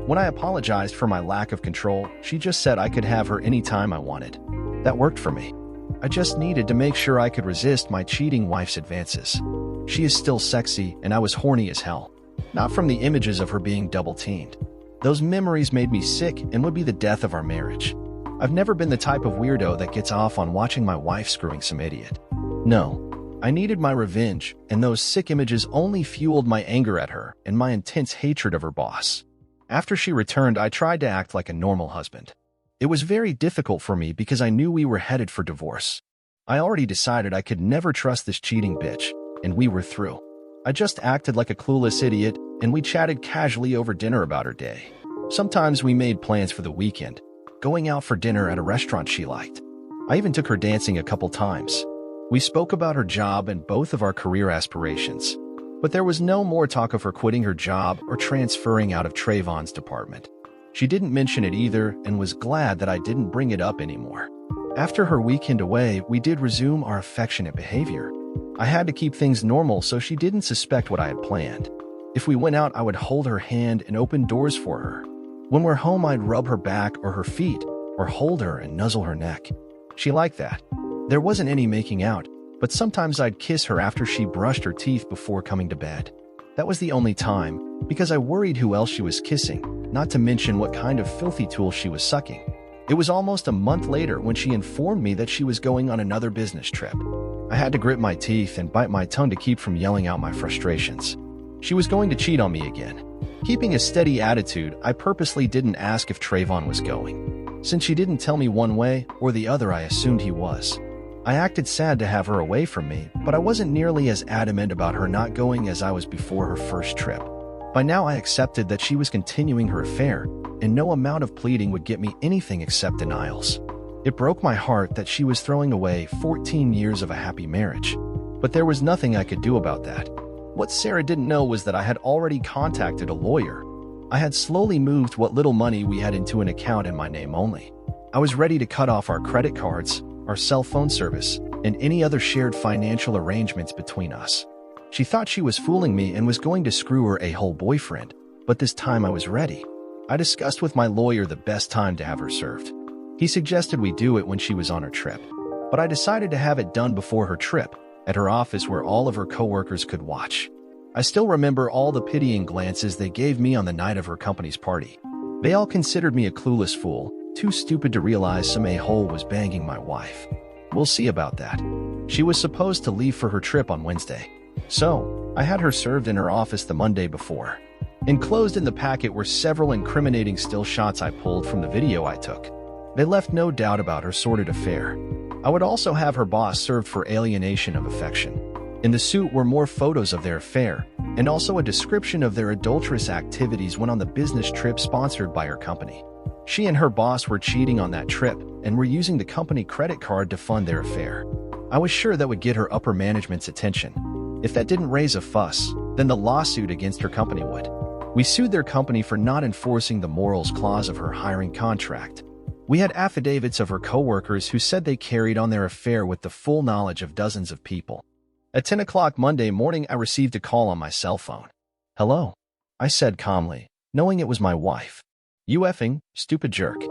[SPEAKER 1] When I apologized for my lack of control, she just said I could have her anytime I wanted. That worked for me. I just needed to make sure I could resist my cheating wife's advances. She is still sexy, and I was horny as hell. Not from the images of her being double-teamed. Those memories made me sick and would be the death of our marriage. I've never been the type of weirdo that gets off on watching my wife screwing some idiot. No, I needed my revenge, and those sick images only fueled my anger at her and my intense hatred of her boss. After she returned, I tried to act like a normal husband. It was very difficult for me because I knew we were headed for divorce. I already decided I could never trust this cheating bitch, and we were through. I just acted like a clueless idiot, and we chatted casually over dinner about her day. Sometimes we made plans for the weekend, going out for dinner at a restaurant she liked. I even took her dancing a couple times. We spoke about her job and both of our career aspirations. But there was no more talk of her quitting her job or transferring out of Trayvon's department. She didn't mention it either and was glad that I didn't bring it up anymore. After her weekend away, we did resume our affectionate behavior. I had to keep things normal so she didn't suspect what I had planned. If we went out, I would hold her hand and open doors for her. When we're home, I'd rub her back or her feet, or hold her and nuzzle her neck. She liked that. There wasn't any making out, but sometimes I'd kiss her after she brushed her teeth before coming to bed. That was the only time, because I worried who else she was kissing, not to mention what kind of filthy tool she was sucking. It was almost a month later when she informed me that she was going on another business trip. I had to grit my teeth and bite my tongue to keep from yelling out my frustrations. She was going to cheat on me again. Keeping a steady attitude, I purposely didn't ask if Trayvon was going. Since she didn't tell me one way or the other, I assumed he was. I acted sad to have her away from me, but I wasn't nearly as adamant about her not going as I was before her first trip. By now, I accepted that she was continuing her affair, and no amount of pleading would get me anything except denials. It broke my heart that she was throwing away 14 years of a happy marriage. But there was nothing I could do about that. What Sarah didn't know was that I had already contacted a lawyer. I had slowly moved what little money we had into an account in my name only. I was ready to cut off our credit cards, our cell phone service, and any other shared financial arrangements between us. She thought she was fooling me and was going to screw her a-hole boyfriend, but this time I was ready. I discussed with my lawyer the best time to have her served. He suggested we do it when she was on her trip, but I decided to have it done before her trip, at her office where all of her coworkers could watch. I still remember all the pitying glances they gave me on the night of her company's party. They all considered me a clueless fool, too stupid to realize some a-hole was banging my wife. We'll see about that. She was supposed to leave for her trip on Wednesday, so I had her served in her office the Monday before. Enclosed in the packet were several incriminating still shots I pulled from the video I took. They left no doubt about her sordid affair. I would also have her boss served for alienation of affection. In the suit were more photos of their affair, and also a description of their adulterous activities when on the business trip sponsored by her company. She and her boss were cheating on that trip and were using the company credit card to fund their affair. I was sure that would get her upper management's attention. If that didn't raise a fuss, then the lawsuit against her company would. We sued their company for not enforcing the morals clause of her hiring contract. We had affidavits of her coworkers who said they carried on their affair with the full knowledge of dozens of people. At 10 o'clock Monday morning, I received a call on my cell phone. "Hello," I said calmly, knowing it was my wife. "You effing stupid jerk,"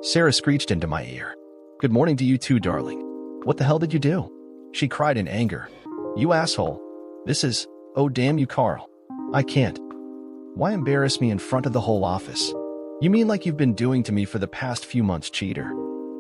[SPEAKER 1] Sarah screeched into my ear. "Good morning to you too, darling. What the hell did you do?" She cried in anger. "You asshole. This is, oh damn you, Carl. I can't. Why embarrass me in front of the whole office? You mean like you've been doing to me for the past few months, cheater?"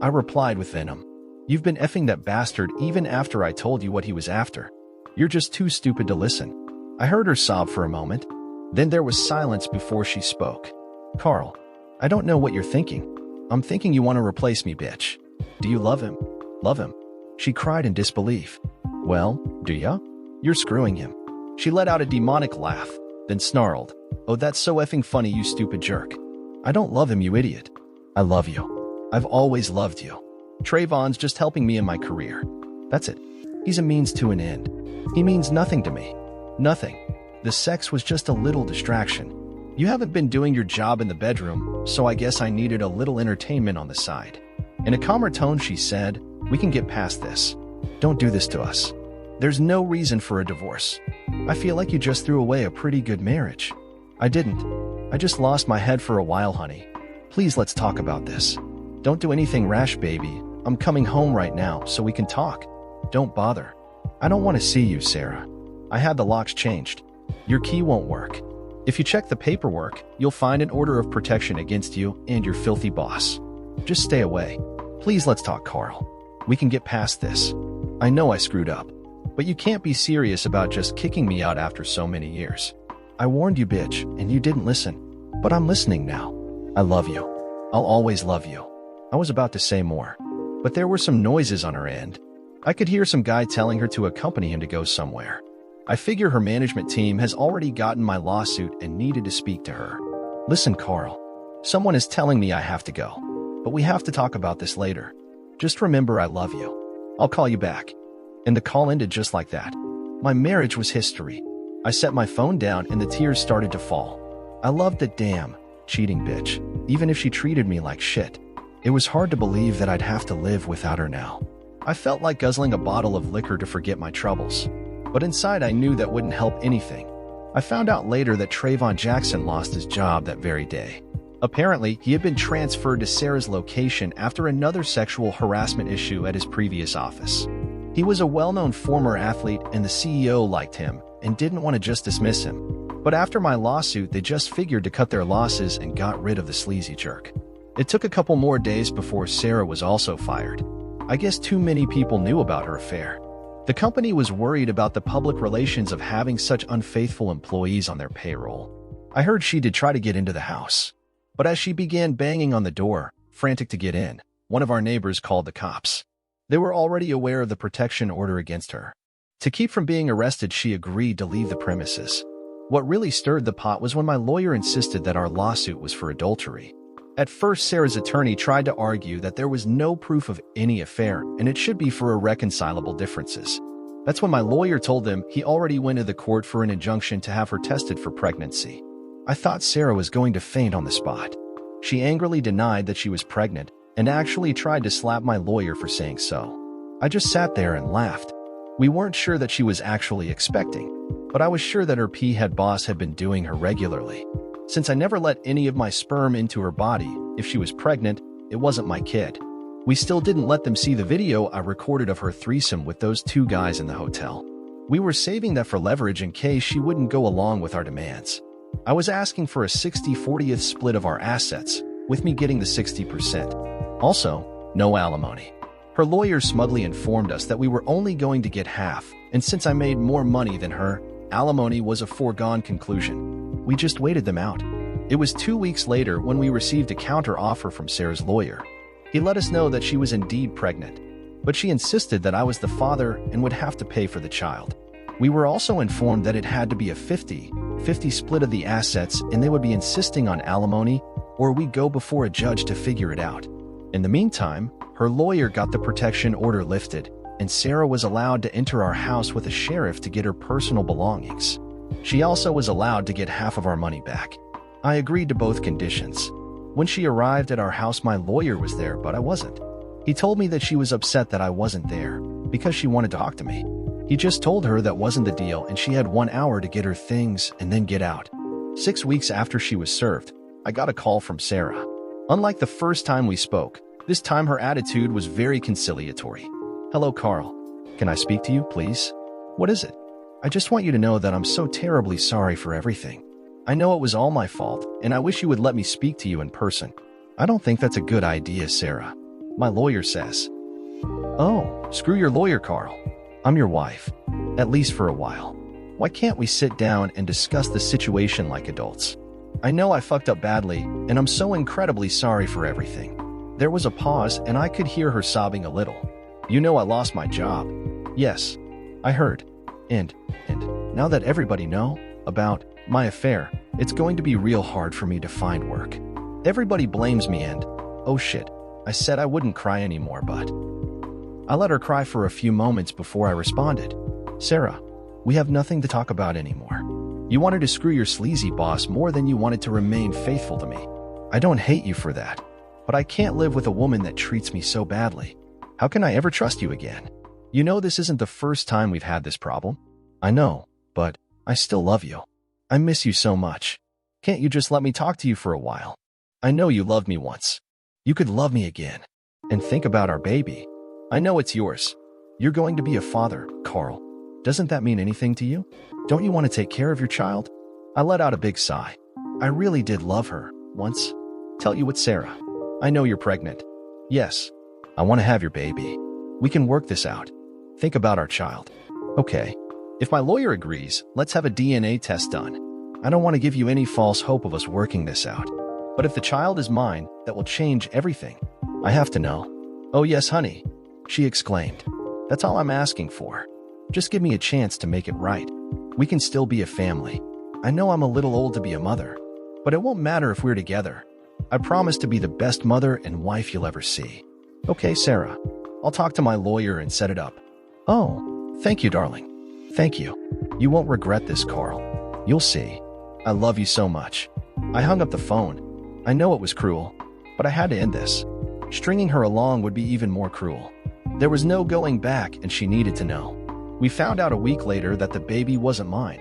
[SPEAKER 1] I replied with venom. "You've been effing that bastard even after I told you what he was after. You're just too stupid to listen." I heard her sob for a moment. Then there was silence before she spoke. "Carl, I don't know what you're thinking. I'm thinking you want to replace me, bitch. Do you love him?" "Love him?" She cried in disbelief. "Well, do ya? You're screwing him." She let out a demonic laugh, then snarled, "Oh, that's so effing funny, you stupid jerk. I don't love him, you idiot. I love you. I've always loved you. Trayvon's just helping me in my career. That's it. He's a means to an end. He means nothing to me. Nothing. The sex was just a little distraction. You haven't been doing your job in the bedroom, so I guess I needed a little entertainment on the side." In a calmer tone, she said, "We can get past this. Don't do this to us. There's no reason for a divorce. I feel like you just threw away a pretty good marriage." "I didn't. I just lost my head for a while, honey. Please, let's talk about this. Don't do anything rash, baby. I'm coming home right now so we can talk. Don't bother. I don't want to see you, Sarah. I had the locks changed. Your key won't work. If you check the paperwork, you'll find an order of protection against you and your filthy boss. Just stay away. Please, let's talk, Carl. We can get past this. I know I screwed up, but you can't be serious about just kicking me out after so many years. I warned you, bitch, and you didn't listen. But I'm listening now. I love you. I'll always love you." I was about to say more, but there were some noises on her end. I could hear some guy telling her to accompany him to go somewhere. I figure her management team has already gotten my lawsuit and needed to speak to her. "Listen, Carl. Someone is telling me I have to go, but we have to talk about this later. Just remember I love you. I'll call you back." And the call ended just like that. My marriage was history. I set my phone down and the tears started to fall. I loved that damn cheating bitch, even if she treated me like shit. It was hard to believe that I'd have to live without her now. I felt like guzzling a bottle of liquor to forget my troubles. But inside I knew that wouldn't help anything. I found out later that Trayvon Jackson lost his job that very day. Apparently, he had been transferred to Sarah's location after another sexual harassment issue at his previous office. He was a well-known former athlete and the CEO liked him and didn't want to just dismiss him. But after my lawsuit, they just figured to cut their losses and got rid of the sleazy jerk. It took a couple more days before Sarah was also fired. I guess too many people knew about her affair. The company was worried about the public relations of having such unfaithful employees on their payroll. I heard she did try to get into the house. But as she began banging on the door, frantic to get in, one of our neighbors called the cops. They were already aware of the protection order against her. To keep from being arrested, she agreed to leave the premises. What really stirred the pot was when my lawyer insisted that our lawsuit was for adultery. At first, Sarah's attorney tried to argue that there was no proof of any affair and it should be for irreconcilable differences. That's when my lawyer told them he already went to the court for an injunction to have her tested for pregnancy. I thought Sarah was going to faint on the spot. She angrily denied that she was pregnant and actually tried to slap my lawyer for saying so. I just sat there and laughed. We weren't sure that she was actually expecting, but I was sure that her pea-head boss had been doing her regularly. Since I never let any of my sperm into her body, if she was pregnant, it wasn't my kid. We still didn't let them see the video I recorded of her threesome with those two guys in the hotel. We were saving that for leverage in case she wouldn't go along with our demands. I was asking for a 60-40th split of our assets, with me getting the 60%. Also, no alimony. Her lawyer smugly informed us that we were only going to get half, and since I made more money than her, alimony was a foregone conclusion. We just waited them out. It was 2 weeks later when we received a counter-offer from Sarah's lawyer. He let us know that she was indeed pregnant, but she insisted that I was the father and would have to pay for the child. We were also informed that it had to be a 50-50 split of the assets and they would be insisting on alimony or we'd go before a judge to figure it out. In the meantime, her lawyer got the protection order lifted and Sarah was allowed to enter our house with a sheriff to get her personal belongings. She also was allowed to get half of our money back. I agreed to both conditions. When she arrived at our house, my lawyer was there, but I wasn't. He told me that she was upset that I wasn't there because she wanted to talk to me. He just told her that wasn't the deal and she had 1 hour to get her things and then get out. 6 weeks after she was served, I got a call from Sarah. Unlike the first time we spoke, this time her attitude was very conciliatory. "Hello, Carl. Can I speak to you, please?" "What is it?" "I just want you to know that I'm so terribly sorry for everything. I know it was all my fault, and I wish you would let me speak to you in person." "I don't think that's a good idea, Sarah. My lawyer says." "Oh, screw your lawyer, Carl. I'm your wife. At least for a while. Why can't we sit down and discuss the situation like adults? I know I fucked up badly, and I'm so incredibly sorry for everything." There was a pause, and I could hear her sobbing a little. "You know I lost my job." "Yes, I heard. And now that everybody know about my affair, it's going to be real hard for me to find work. Everybody blames me and, oh shit, I said I wouldn't cry anymore, but..." I let her cry for a few moments before I responded. "Sarah, we have nothing to talk about anymore. You wanted to screw your sleazy boss more than you wanted to remain faithful to me. I don't hate you for that, but I can't live with a woman that treats me so badly. How can I ever trust you again? You know this isn't the first time we've had this problem." "I know, but I still love you. I miss you so much. Can't you just let me talk to you for a while? I know you loved me once. You could love me again. And think about our baby. I know it's yours. You're going to be a father, Carl. Doesn't that mean anything to you? Don't you want to take care of your child?" I let out a big sigh. I really did love her once. "Tell you what, Sarah. I know you're pregnant." "Yes. I want to have your baby. We can work this out. Think about our child." "Okay. If my lawyer agrees, let's have a DNA test done. I don't want to give you any false hope of us working this out. But if the child is mine, that will change everything. I have to know." "Oh yes, honey," she exclaimed. "That's all I'm asking for. Just give me a chance to make it right. We can still be a family. I know I'm a little old to be a mother, but it won't matter if we're together. I promise to be the best mother and wife you'll ever see." "Okay, Sarah. I'll talk to my lawyer and set it up." "Oh, thank you, darling. Thank you. You won't regret this, Carl. You'll see. I love you so much." I hung up the phone. I know it was cruel, but I had to end this. Stringing her along would be even more cruel. There was no going back, and she needed to know. We found out a week later that the baby wasn't mine.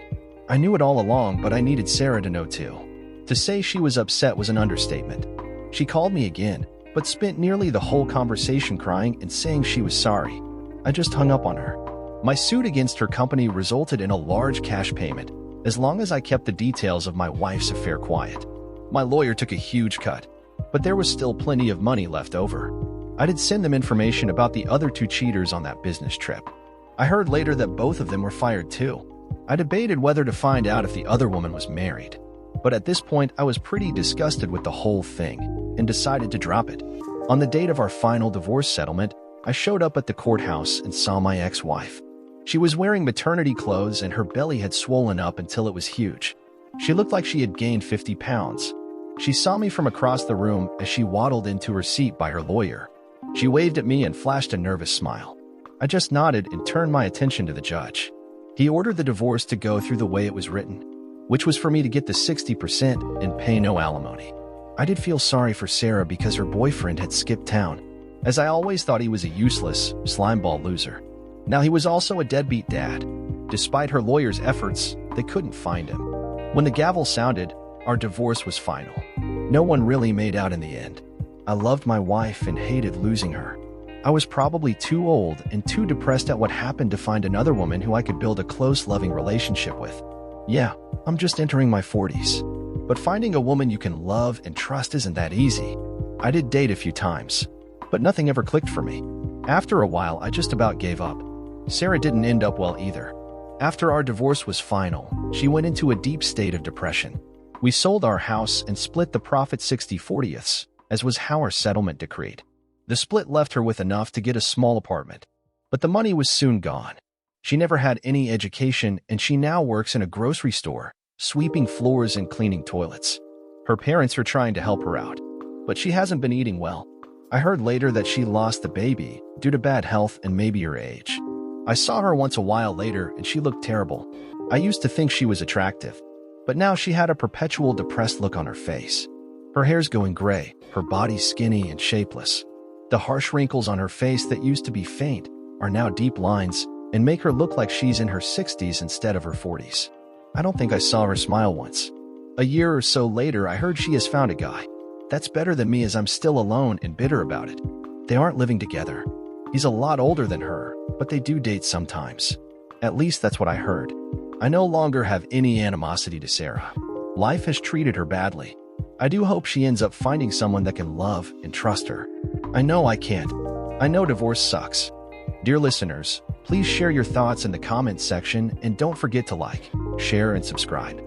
[SPEAKER 1] I knew it all along, but I needed Sarah to know too. To say she was upset was an understatement. She called me again, but spent nearly the whole conversation crying and saying she was sorry. I just hung up on her. My suit against her company resulted in a large cash payment, as long as I kept the details of my wife's affair quiet. My lawyer took a huge cut, but there was still plenty of money left over. I did send them information about the other 2 cheaters on that business trip. I heard later that both of them were fired too. I debated whether to find out if the other woman was married, but at this point I was pretty disgusted with the whole thing and decided to drop it. On the date of our final divorce settlement, I showed up at the courthouse and saw my ex-wife. She was wearing maternity clothes and her belly had swollen up until it was huge. She looked like she had gained 50 pounds. She saw me from across the room as she waddled into her seat by her lawyer. She waved at me and flashed a nervous smile. I just nodded and turned my attention to the judge. He ordered the divorce to go through the way it was written, which was for me to get the 60% and pay no alimony. I did feel sorry for Sarah because her boyfriend had skipped town, as I always thought he was a useless, slimeball loser. Now he was also a deadbeat dad. Despite her lawyer's efforts, they couldn't find him. When the gavel sounded, our divorce was final. No one really made out in the end. I loved my wife and hated losing her. I was probably too old and too depressed at what happened to find another woman who I could build a close, loving relationship with. Yeah, I'm just entering my 40s. But finding a woman you can love and trust isn't that easy. I did date a few times, but nothing ever clicked for me. After a while, I just about gave up. Sarah didn't end up well either. After our divorce was final, she went into a deep state of depression. We sold our house and split the profit 60/40ths, as was how our settlement decreed. The split left her with enough to get a small apartment, but the money was soon gone. She never had any education, and she now works in a grocery store, sweeping floors and cleaning toilets. Her parents are trying to help her out, but she hasn't been eating well. I heard later that she lost the baby due to bad health and maybe her age. I saw her once a while later and she looked terrible. I used to think she was attractive, but now she had a perpetual depressed look on her face. Her hair's going gray, her body's skinny and shapeless. The harsh wrinkles on her face that used to be faint are now deep lines and make her look like she's in her 60s instead of her 40s. I don't think I saw her smile once. A year or so later, I heard she has found a guy. That's better than me, as I'm still alone and bitter about it. They aren't living together. He's a lot older than her, but they do date sometimes. At least that's what I heard. I no longer have any animosity to Sarah. Life has treated her badly. I do hope she ends up finding someone that can love and trust her. I know I can't. I know divorce sucks. Dear listeners, please share your thoughts in the comments section and don't forget to like, share, and subscribe.